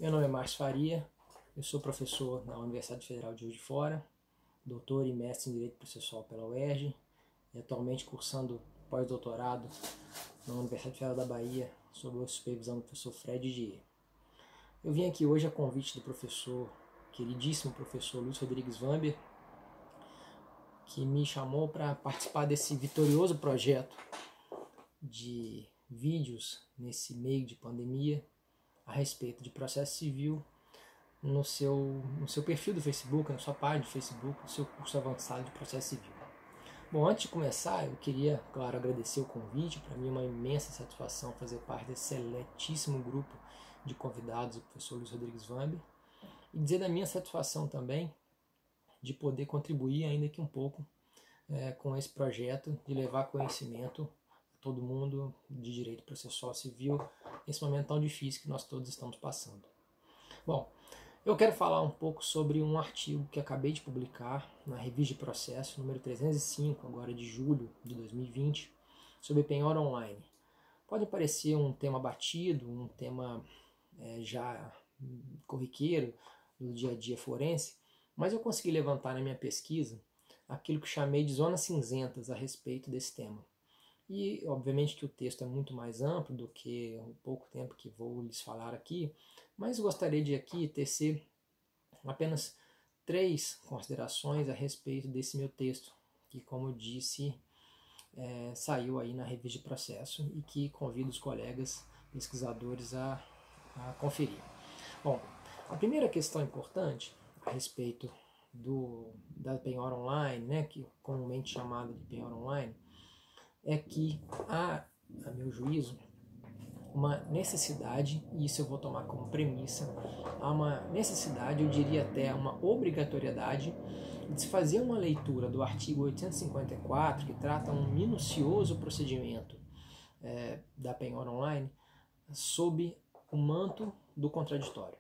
Meu nome é Márcio Faria, eu sou professor na Universidade Federal de Juiz de Fora, doutor e mestre em Direito Processual pela UERJ e atualmente cursando pós-doutorado na Universidade Federal da Bahia sob a supervisão do professor Fred Dier. Eu vim aqui hoje a convite do queridíssimo professor Luiz Rodrigues Vamber, que me chamou para participar desse vitorioso projeto de vídeos nesse meio de pandemia a respeito de processo civil no seu perfil do Facebook, na sua página de Facebook, no seu curso avançado de processo civil. Bom, antes de começar, eu queria, claro, agradecer o convite. Para mim é uma imensa satisfação fazer parte desse seletíssimo grupo de convidados do professor Luiz Rodrigues Vamber e dizer da minha satisfação também de poder contribuir ainda que um pouco com esse projeto de levar conhecimento a todo mundo de direito processual civil nesse momento tão difícil que nós todos estamos passando. Bom, eu quero falar um pouco sobre um artigo que acabei de publicar na Revista de Processo, número 305, agora de julho de 2020, sobre penhora online. Pode parecer um tema batido, um tema já corriqueiro do dia a dia forense, mas eu consegui levantar na minha pesquisa aquilo que chamei de zonas cinzentas a respeito desse tema. E, obviamente, que o texto é muito mais amplo do que o pouco tempo que vou lhes falar aqui, mas gostaria de aqui tecer apenas 3 considerações a respeito desse meu texto, que, como eu disse, saiu aí na Revista de Processo e que convido os colegas pesquisadores a conferir. Bom, a primeira questão importante a respeito da penhora online, né, que comumente chamada de penhora online, é que há, a meu juízo, uma necessidade, e isso eu vou tomar como premissa, há uma necessidade, eu diria até uma obrigatoriedade, de se fazer uma leitura do artigo 854, que trata um minucioso procedimento da penhora online, sob o manto do contraditório.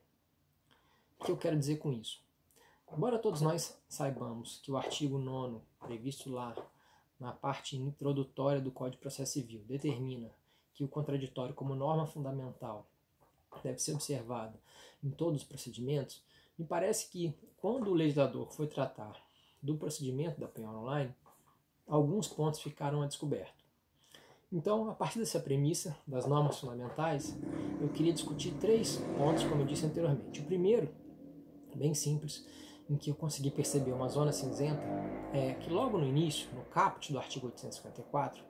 O que eu quero dizer com isso? Embora todos nós saibamos que o artigo 9º, previsto lá na parte introdutória do Código de Processo Civil, determina que o contraditório como norma fundamental deve ser observado em todos os procedimentos, me parece que quando o legislador foi tratar do procedimento da penhora online, alguns pontos ficaram a descoberto. Então, a partir dessa premissa das normas fundamentais, eu queria discutir 3 pontos, como eu disse anteriormente. O primeiro, bem simples, em que eu consegui perceber uma zona cinzenta, é que logo no início, no caput do artigo 854,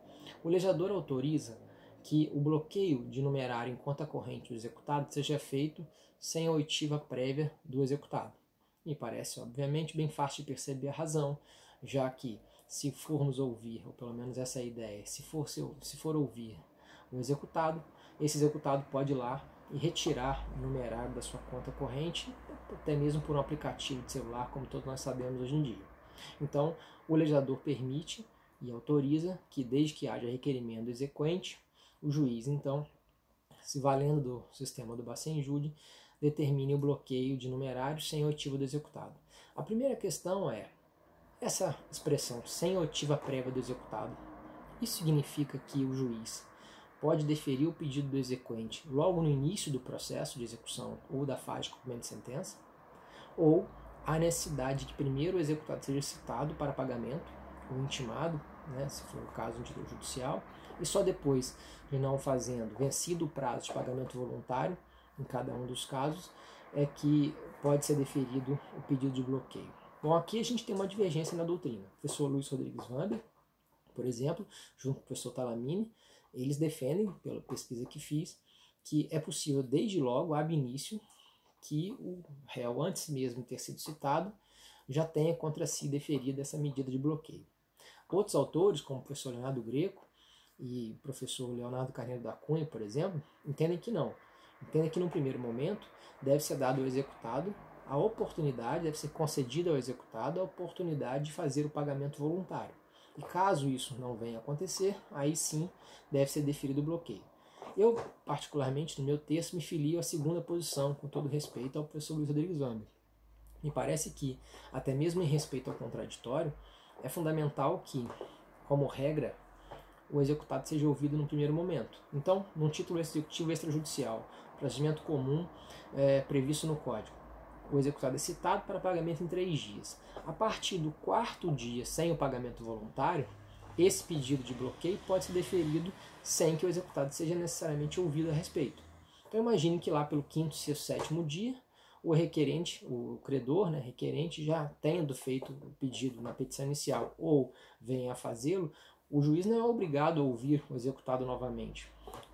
o legislador autoriza que o bloqueio de numerário em conta corrente do executado seja feito sem a oitiva prévia do executado. Me parece, obviamente, bem fácil de perceber a razão, já que se formos ouvir, ou pelo menos essa é a ideia, se for ouvir o executado, esse executado pode ir lá e retirar o numerário da sua conta corrente, até mesmo por um aplicativo de celular, como todos nós sabemos hoje em dia. Então, o legislador permite e autoriza que, desde que haja requerimento do exequente, o juiz, então, se valendo do sistema do Bacen-Jude, determine o bloqueio de numerário sem oitiva do executado. A primeira questão é, essa expressão sem oitiva prévia do executado, isso significa que o juiz pode deferir o pedido do exequente logo no início do processo de execução ou da fase de cumprimento de sentença, ou há necessidade de que primeiro o executado seja citado para pagamento, ou intimado, né, se for o caso de título judicial, e só depois de não fazendo, vencido o prazo de pagamento voluntário, em cada um dos casos, é que pode ser deferido o pedido de bloqueio. Bom, aqui a gente tem uma divergência na doutrina. O professor Luiz Rodrigues Vamber, por exemplo, junto com o professor Talamini, eles defendem, pela pesquisa que fiz, que é possível desde logo, ab início, que o réu, antes mesmo de ter sido citado, já tenha contra si deferido essa medida de bloqueio. Outros autores, como o professor Leonardo Greco e o professor Leonardo Carneiro da Cunha, por exemplo, entendem que não. Entendem que, num primeiro momento, deve ser dado ao executado a oportunidade, deve ser concedida ao executado a oportunidade de fazer o pagamento voluntário. E caso isso não venha a acontecer, aí sim deve ser deferido o bloqueio. Eu, particularmente, no meu texto, me filio à segunda posição, com todo respeito ao professor Luiz Rodrigues Vamber. Me parece que, até mesmo em respeito ao contraditório, é fundamental que, como regra, o executado seja ouvido no primeiro momento. Então, num título executivo extrajudicial, procedimento comum previsto no Código. O executado é citado para pagamento em 3 dias. A partir do 4º dia sem o pagamento voluntário, esse pedido de bloqueio pode ser deferido sem que o executado seja necessariamente ouvido a respeito. Então imagine que lá pelo 5º, 6º, 7º dia, o requerente, o credor, requerente, já tendo feito o pedido na petição inicial ou venha a fazê-lo, o juiz não é obrigado a ouvir o executado novamente.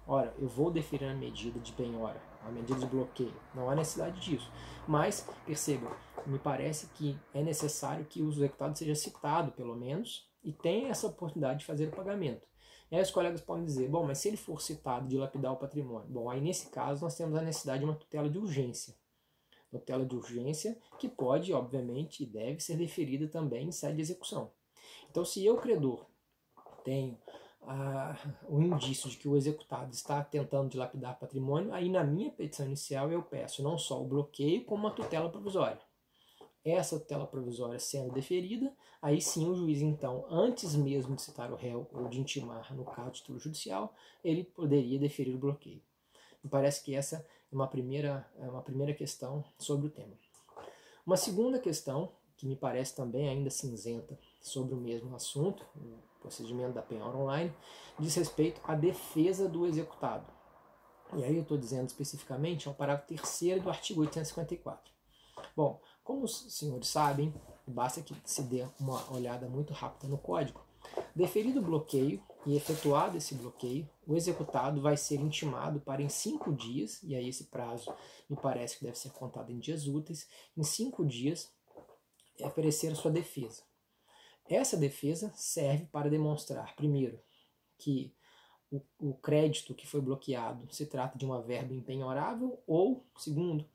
Ora, eu vou deferir a medida de penhora, a medida de bloqueio. Não há necessidade disso. Mas, percebam, me parece que é necessário que o executado seja citado, pelo menos, e tenha essa oportunidade de fazer o pagamento. E aí os colegas podem dizer, bom, mas se ele for citado de lapidar o patrimônio? Bom, aí nesse caso nós temos a necessidade de uma tutela de urgência. Tutela de urgência que pode, obviamente, e deve ser deferida também em sede de execução. Então, se eu, credor, tenho o indício de que o executado está tentando dilapidar patrimônio, aí na minha petição inicial eu peço não só o bloqueio, como uma tutela provisória. Essa tutela provisória sendo deferida, aí sim o juiz, então, antes mesmo de citar o réu ou de intimar, no caso de título judicial, ele poderia deferir o bloqueio. Me parece que essa é uma primeira questão sobre o tema. Uma segunda questão, que me parece também ainda cinzenta sobre o mesmo assunto, o procedimento da penhora online, diz respeito à defesa do executado. E aí eu estou dizendo especificamente ao parágrafo 3º do artigo 854. Bom, como os senhores sabem, basta que se dê uma olhada muito rápida no código, deferido o bloqueio e efetuado esse bloqueio, o executado vai ser intimado para em 5 dias, e aí esse prazo me parece que deve ser contado em dias úteis, em 5 dias oferecer a sua defesa. Essa defesa serve para demonstrar, primeiro, que o crédito que foi bloqueado se trata de uma verba impenhorável, ou, segundo,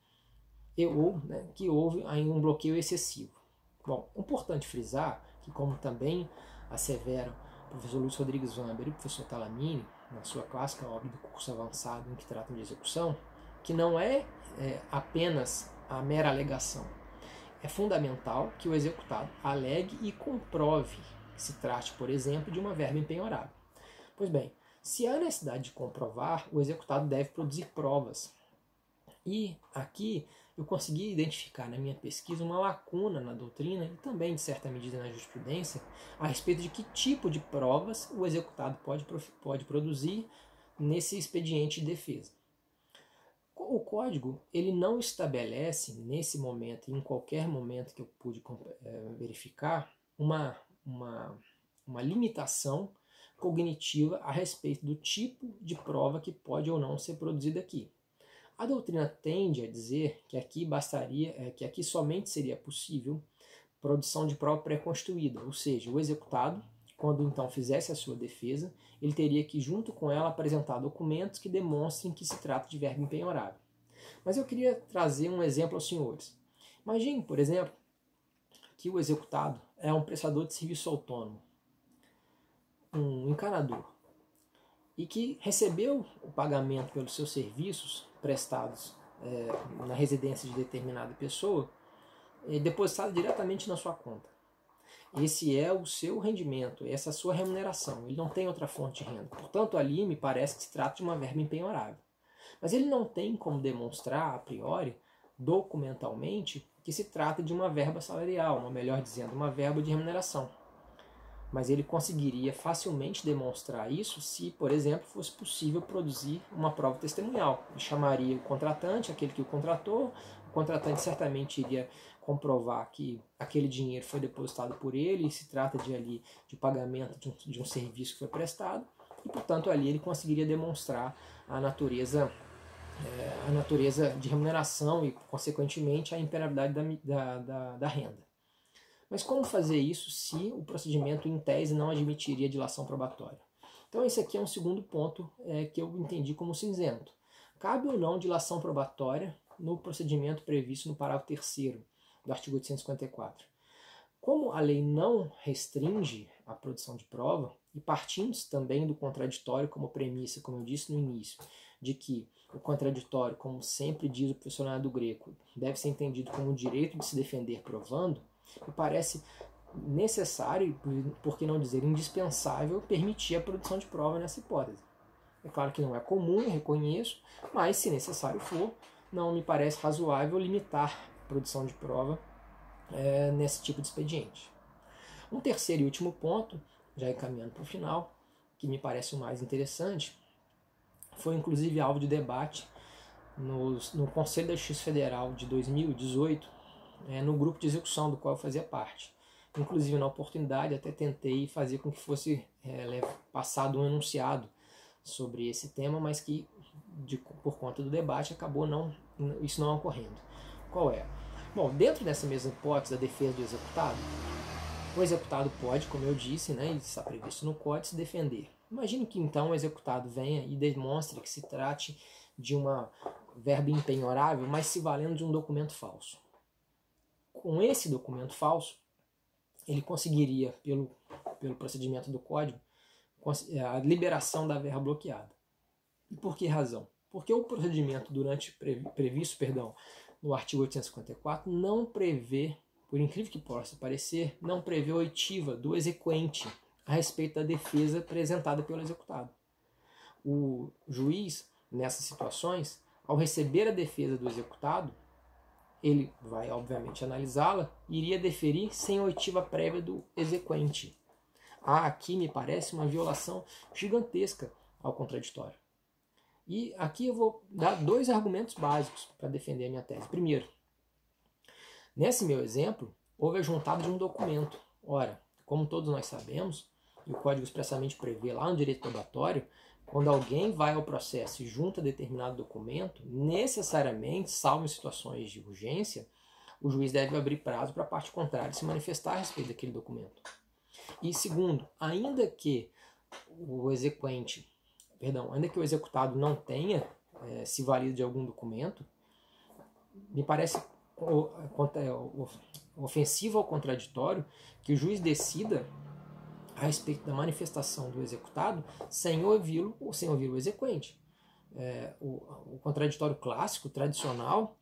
que houve aí um bloqueio excessivo. Bom, é importante frisar que, como também assevera o professor Luiz Rodrigues Vamber e o professor Talamini, na sua clássica obra do curso avançado em que tratam de execução, que não é apenas a mera alegação. É fundamental que o executado alegue e comprove que se trate, por exemplo, de uma verba impenhorável. Pois bem, se há necessidade de comprovar, o executado deve produzir provas. E aqui eu consegui identificar na minha pesquisa uma lacuna na doutrina e também, de certa medida, na jurisprudência, a respeito de que tipo de provas o executado pode produzir nesse expediente de defesa. O código ele não estabelece, nesse momento e em qualquer momento que eu pude verificar, uma limitação cognitiva a respeito do tipo de prova que pode ou não ser produzida aqui. A doutrina tende a dizer que aqui somente seria possível produção de prova pré-constituída, ou seja, o executado, quando então fizesse a sua defesa, ele teria que, junto com ela, apresentar documentos que demonstrem que se trata de verba impenhorável. Mas eu queria trazer um exemplo aos senhores. Imagine, por exemplo, que o executado é um prestador de serviço autônomo, um encanador, e que recebeu o pagamento pelos seus serviços prestados na residência de determinada pessoa, depositado diretamente na sua conta. Esse é o seu rendimento, essa é a sua remuneração, ele não tem outra fonte de renda. Portanto, ali me parece que se trata de uma verba impenhorável. Mas ele não tem como demonstrar, a priori, documentalmente, que se trata de uma verba salarial, ou melhor dizendo, uma verba de remuneração. Mas ele conseguiria facilmente demonstrar isso se, por exemplo, fosse possível produzir uma prova testemunhal. Ele chamaria o contratante, aquele que o contratante certamente iria comprovar que aquele dinheiro foi depositado por ele e se trata de pagamento de um serviço que foi prestado, e, portanto, ali ele conseguiria demonstrar a natureza de remuneração e, consequentemente, a impenhabilidade da renda. Mas como fazer isso se o procedimento em tese não admitiria dilação probatória? Então esse aqui é um segundo ponto que eu entendi como cinzento. Cabe ou não dilação probatória no procedimento previsto no parágrafo 3º do artigo 854? Como a lei não restringe a produção de prova, e partindo também do contraditório como premissa, como eu disse no início, de que o contraditório, como sempre diz o professor Leonardo Greco, deve ser entendido como o direito de se defender provando, me parece necessário, por que não dizer indispensável, permitir a produção de prova nessa hipótese. É claro que não é comum, eu reconheço, mas se necessário for, não me parece razoável limitar a produção de prova nesse tipo de expediente. Um terceiro e último ponto, já encaminhando para o final, que me parece o mais interessante, foi inclusive alvo de debate no Conselho da Justiça Federal de 2018, no grupo de execução do qual eu fazia parte. Inclusive, na oportunidade, até tentei fazer com que fosse passado um enunciado sobre esse tema, mas que, por conta do debate, acabou isso não ocorrendo. Qual é? Bom, dentro dessa mesma hipótese da defesa do executado, o executado pode, como eu disse, e está previsto no Código, se defender. Imagine que então o executado venha e demonstre que se trate de uma verba impenhorável, mas se valendo de um documento falso. Com esse documento falso, ele conseguiria, pelo procedimento do Código, a liberação da verba bloqueada. E por que razão? Porque o procedimento previsto no artigo 854 não prevê, por incrível que possa parecer, não prevê oitiva do exequente a respeito da defesa apresentada pelo executado. O juiz, nessas situações, ao receber a defesa do executado, ele vai, obviamente, analisá-la e iria deferir sem oitiva prévia do exequente. Aqui me parece uma violação gigantesca ao contraditório. E aqui eu vou dar 2 argumentos básicos para defender a minha tese. Primeiro, nesse meu exemplo, houve a juntada de um documento. Ora, como todos nós sabemos, e o Código expressamente prevê lá no direito probatório, quando alguém vai ao processo e junta determinado documento, necessariamente, salvo em situações de urgência, o juiz deve abrir prazo para a parte contrária se manifestar a respeito daquele documento. E segundo, ainda que o executado não tenha se valido de algum documento, me parece ofensivo ao contraditório que o juiz decida a respeito da manifestação do executado sem ouvir o exequente. O contraditório clássico, tradicional,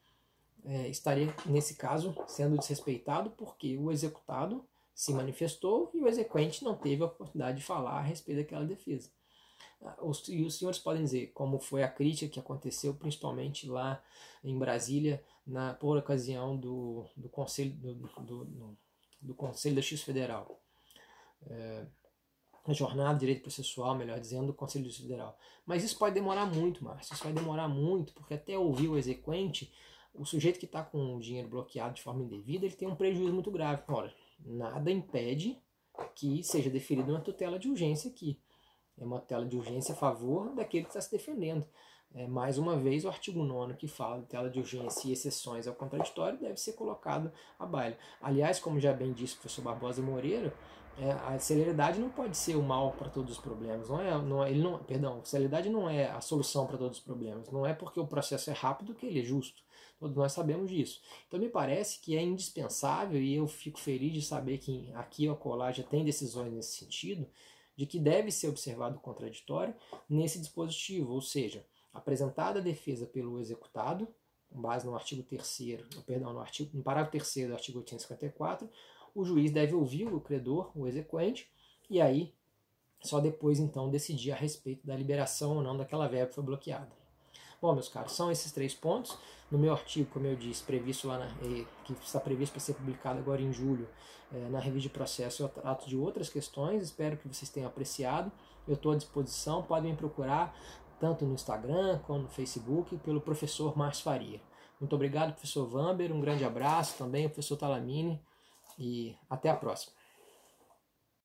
estaria, nesse caso, sendo desrespeitado porque o executado se manifestou e o exequente não teve a oportunidade de falar a respeito daquela defesa. E os senhores podem dizer como foi a crítica que aconteceu principalmente lá em Brasília por ocasião do Conselho da Justiça Federal. A jornada de direito processual, melhor dizendo, do Conselho da Justiça Federal. Mas isso pode demorar muito, Márcio. Isso vai demorar muito, porque até ouvir o exequente, o sujeito que está com o dinheiro bloqueado de forma indevida, ele tem um prejuízo muito grave. Ora, nada impede que seja deferida uma tutela de urgência aqui. É uma tutela de urgência a favor daquele que está se defendendo. Mais uma vez, o artigo 9º que fala de tutela de urgência e exceções ao contraditório deve ser colocado a baile. Aliás, como já bem disse o professor Barbosa Moreira, a celeridade não pode ser o mal para todos os problemas. A celeridade não é a solução para todos os problemas. Não é porque o processo é rápido que ele é justo. Todos nós sabemos disso. Então me parece que é indispensável, e eu fico feliz de saber que aqui a Colar já tem decisões nesse sentido, de que deve ser observado o contraditório nesse dispositivo, ou seja, apresentada a defesa pelo executado, com base no artigo 3º, no parágrafo 3º do artigo 854, o juiz deve ouvir o credor, o exequente, e aí só depois então decidir a respeito da liberação ou não daquela verba que foi bloqueada. Bom, meus caros, são esses 3 pontos. No meu artigo, como eu disse, previsto lá que está previsto para ser publicado agora em julho, na revista de processo, eu trato de outras questões. Espero que vocês tenham apreciado. Eu estou à disposição, podem me procurar tanto no Instagram quanto no Facebook pelo professor Márcio Faria. Muito obrigado, professor Vamber, um grande abraço também, professor Talamini, e até a próxima.